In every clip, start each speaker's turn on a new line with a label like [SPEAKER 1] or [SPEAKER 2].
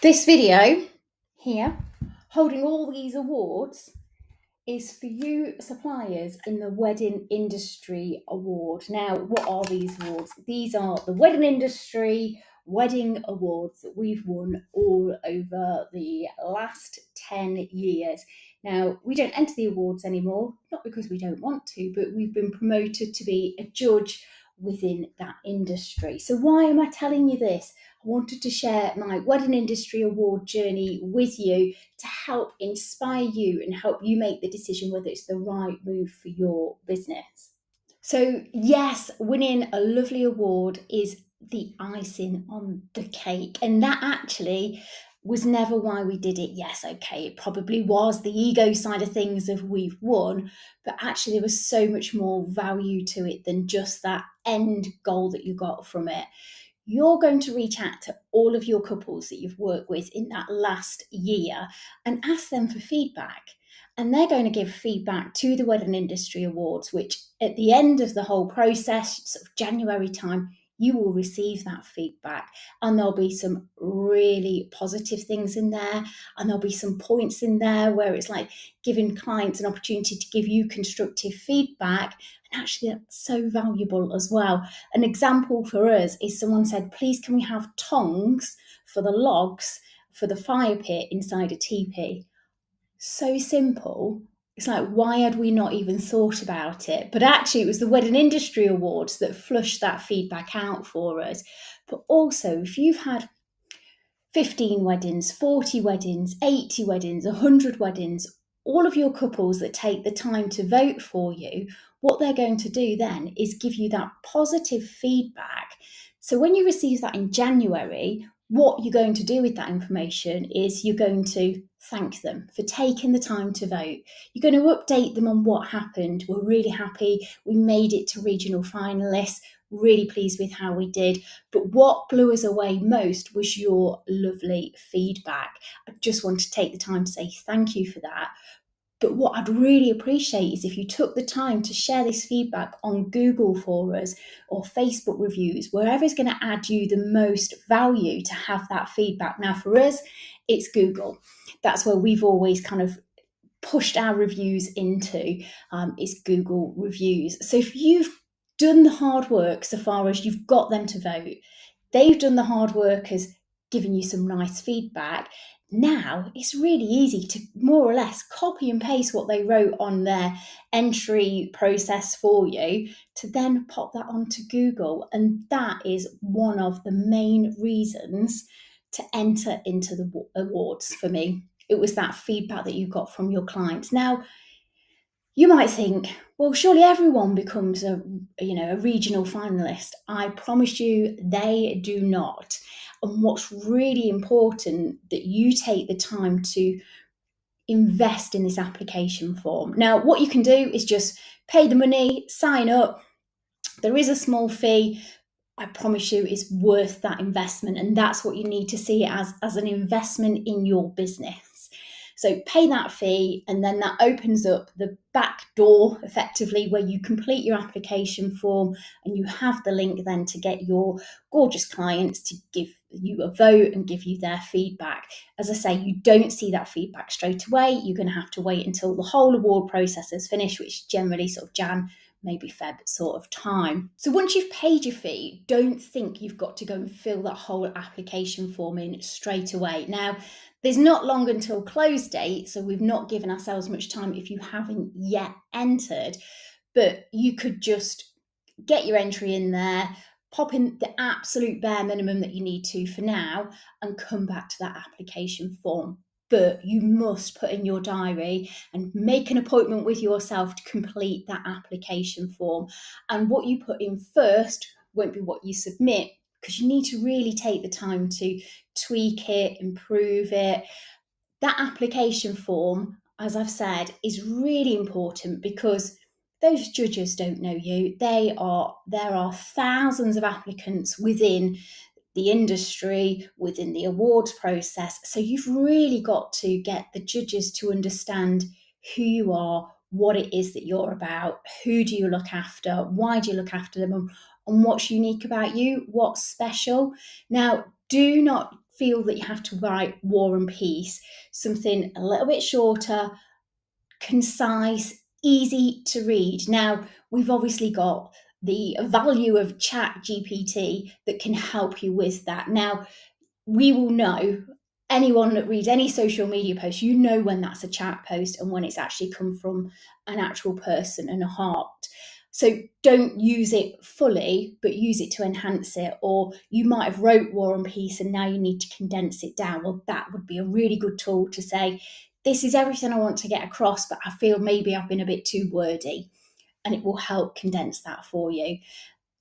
[SPEAKER 1] This video here, holding all these awards, is for you suppliers in the Wedding Industry Award. Now, what are these awards? These are the Wedding Industry Wedding Awards that we've won all over the last 10 years. Now, we don't enter the awards anymore, not because we don't want to, but we've been promoted to be a judge within that industry. So why am I telling you this? I wanted to share my Wedding Industry Award journey with you to help inspire you and help you make the decision whether it's the right move for your business. So, yes, winning a lovely award is the icing on the cake, and that actually was never why we did it. Yes, okay, it probably was the ego side of things of we've won, but actually there was so much more value to it than just that end goal that you got from it. You're going to reach out to all of your couples that you've worked with in that last year and ask them for feedback. And they're going to give feedback to the Wedding Industry Awards, which at the end of the whole process, sort of January time, you will receive that feedback. And there'll be some really positive things in there. And there'll be some points in there where it's like giving clients an opportunity to give you constructive feedback. And actually, that's so valuable as well. An example for us is someone said, please, can we have tongs for the logs for the fire pit inside a teepee? So simple. It's like, why had we not even thought about it? But actually, it was the Wedding Industry Awards that flushed that feedback out for us. But also, if you've had 15 weddings, 40 weddings, 80 weddings, 100 weddings, all of your couples that take the time to vote for you, what they're going to do then is give you that positive feedback. So when you receive that in January, what you're going to do with that information is you're going to thank them for taking the time to vote. You're going to update them on what happened. We're really happy. We made it to regional finalists. Really pleased with how we did. But what blew us away most was your lovely feedback. I just want to take the time to say thank you for that. But what I'd really appreciate is if you took the time to share this feedback on Google for us or Facebook reviews, wherever is going to add you the most value to have that feedback. Now, for us, it's Google. That's where we've always kind of pushed our reviews into, is Google reviews. So if you've done the hard work so far as you've got them to vote, they've done the hard work as giving you some nice feedback. Now it's really easy to more or less copy and paste what they wrote on their entry process for you to then pop that onto Google. And that is one of the main reasons to enter into the awards for me. It was that feedback that you got from your clients. Now, you might think, well, surely everyone becomes a regional finalist. I promise you, they do not. And what's really important that you take the time to invest in this application form. Now, what you can do is just pay the money, sign up. There is a small fee. I promise you it's worth that investment. And that's what you need to see it as an investment in your business. So pay that fee, and then that opens up the back door effectively where you complete your application form and you have the link then to get your gorgeous clients to give you a vote and give you their feedback. As I say, you don't see that feedback straight away. You're going to have to wait until the whole award process is finished, which is generally sort of Jan, maybe Feb sort of time. So once you've paid your fee, don't think you've got to go and fill that whole application form in straight away. Now, there's not long until close date, so we've not given ourselves much time if you haven't yet entered, but you could just get your entry in there, pop in the absolute bare minimum that you need to for now, and come back to that application form. But you must put in your diary and make an appointment with yourself to complete that application form. And what you put in first won't be what you submit, because you need to really take the time to tweak it, improve it. That application form, as I've said, is really important because those judges don't know you. There are thousands of applicants within the industry, within the awards process. So you've really got to get the judges to understand who you are, what it is that you're about, who do you look after, why do you look after them, and what's unique about you, what's special. Now, do not feel that you have to write War and Peace, something a little bit shorter, concise, easy to read. Now, we've obviously got the value of Chat GPT that can help you with that. Now, we will know, anyone that reads any social media post, you know when that's a chat post and when it's actually come from an actual person and a heart. So don't use it fully, but use it to enhance it. Or you might have wrote War and Peace and now you need to condense it down. Well, that would be a really good tool to say, this is everything I want to get across, but I feel maybe I've been a bit too wordy, and it will help condense that for you.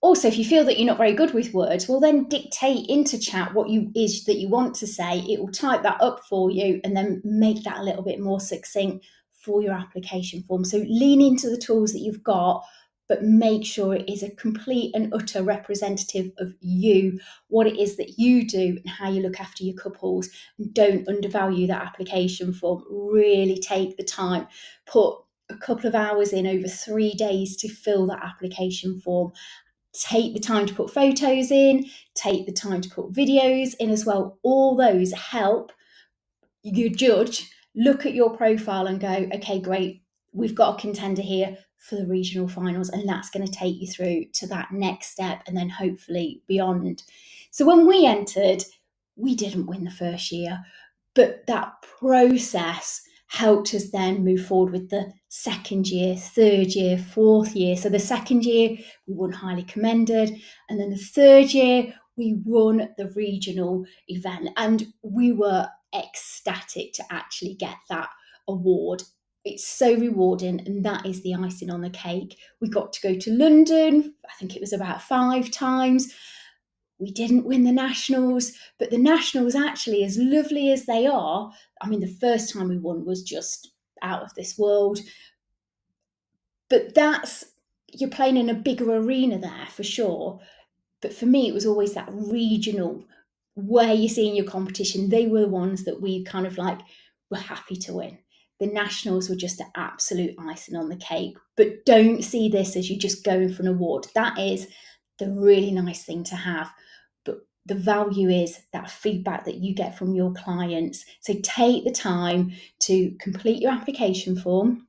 [SPEAKER 1] Also, if you feel that you're not very good with words, well, then dictate into chat what you is that you want to say. It will type that up for you and then make that a little bit more succinct for your application form. So lean into the tools that you've got, but make sure it is a complete and utter representative of you, what it is that you do and how you look after your couples. Don't undervalue that application form. Really take the time. Put a couple of hours in over 3 days to fill that application form. Take the time to put photos in, take the time to put videos in as well. All those help you judge, look at your profile and go, okay, great, we've got a contender here for the regional finals, and that's going to take you through to that next step and then hopefully beyond. So when we entered, we didn't win the first year, but that process helped us then move forward with the second year, third year, fourth year. So the second year, we won highly commended. And then the third year, we won the regional event. And we were ecstatic to actually get that award. It's so rewarding, and that is the icing on the cake. We got to go to London, I think it was about 5 times. We didn't win the nationals, but the nationals, actually, as lovely as they are, I mean, the first time we won was just out of this world. But you're playing in a bigger arena there for sure. But for me, it was always that regional where you're seeing your competition. They were the ones that we kind of like were happy to win. The nationals were just an absolute icing on the cake. But don't see this as you just going for an award. That is the really nice thing to have. But the value is that feedback that you get from your clients. So take the time to complete your application form,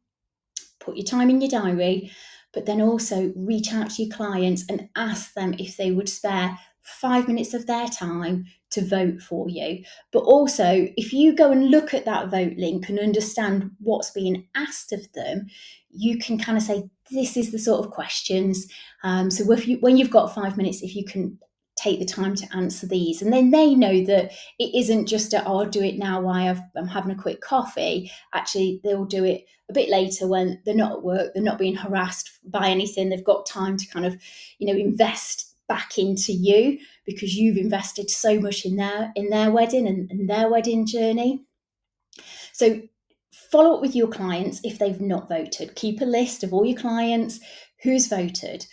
[SPEAKER 1] put your time in your diary, but then also reach out to your clients and ask them if they would spare 5 minutes of their time to vote for you. But also, if you go and look at that vote link and understand what's being asked of them, you can kind of say, this is the sort of questions. So when you've got 5 minutes, if you can take the time to answer these, and then they know that it isn't just I'll do it now while I'm having a quick coffee. Actually, they'll do it a bit later when they're not at work, they're not being harassed by anything. They've got time to kind of, invest back into you because you've invested so much in their wedding and their wedding journey. So follow up with your clients if they've not voted. Keep a list of all your clients, who's voted,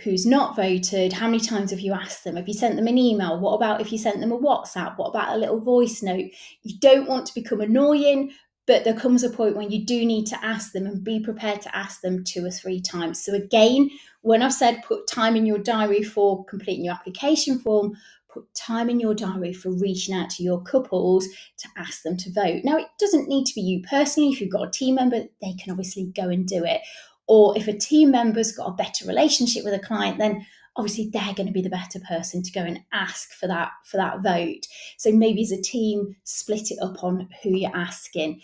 [SPEAKER 1] who's not voted, how many times have you asked them? Have you sent them an email? What about if you sent them a WhatsApp? What about a little voice note? You don't want to become annoying, but there comes a point when you do need to ask them, and be prepared to ask them 2 or 3 times. So again, when I've said put time in your diary for completing your application form, put time in your diary for reaching out to your couples to ask them to vote. Now, it doesn't need to be you personally. If you've got a team member, they can obviously go and do it. Or if a team member's got a better relationship with a client, then obviously they're going to be the better person to go and ask for that vote. So maybe as a team, split it up on who you're asking.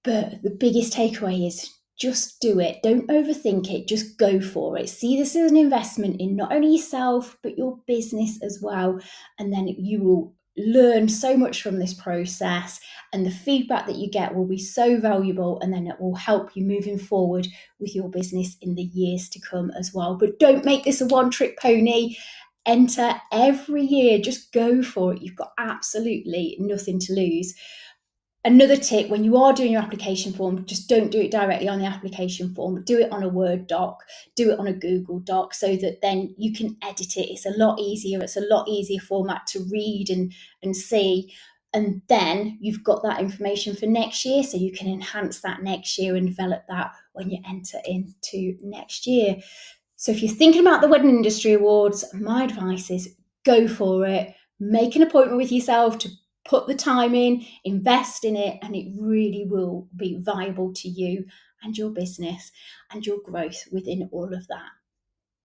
[SPEAKER 1] But the biggest takeaway is just do it. Don't overthink it. Just go for it. See this as an investment in not only yourself, but your business as well. And then you will learn so much from this process, and the feedback that you get will be so valuable, and then it will help you moving forward with your business in the years to come as well. But don't make this a one-trick pony. Enter every year. Just go for it. You've got absolutely nothing to lose. Another tip, when you are doing your application form, just don't do it directly on the application form. Do it on a Word doc, do it on a Google Doc, so that then you can edit it. It's a lot easier. It's a lot easier format to read and see. And then you've got that information for next year, so you can enhance that next year and develop that when you enter into next year. So if you're thinking about the Wedding Industry Awards, my advice is go for it. make an appointment with yourself to put the time in, invest in it, and it really will be viable to you and your business and your growth within all of that.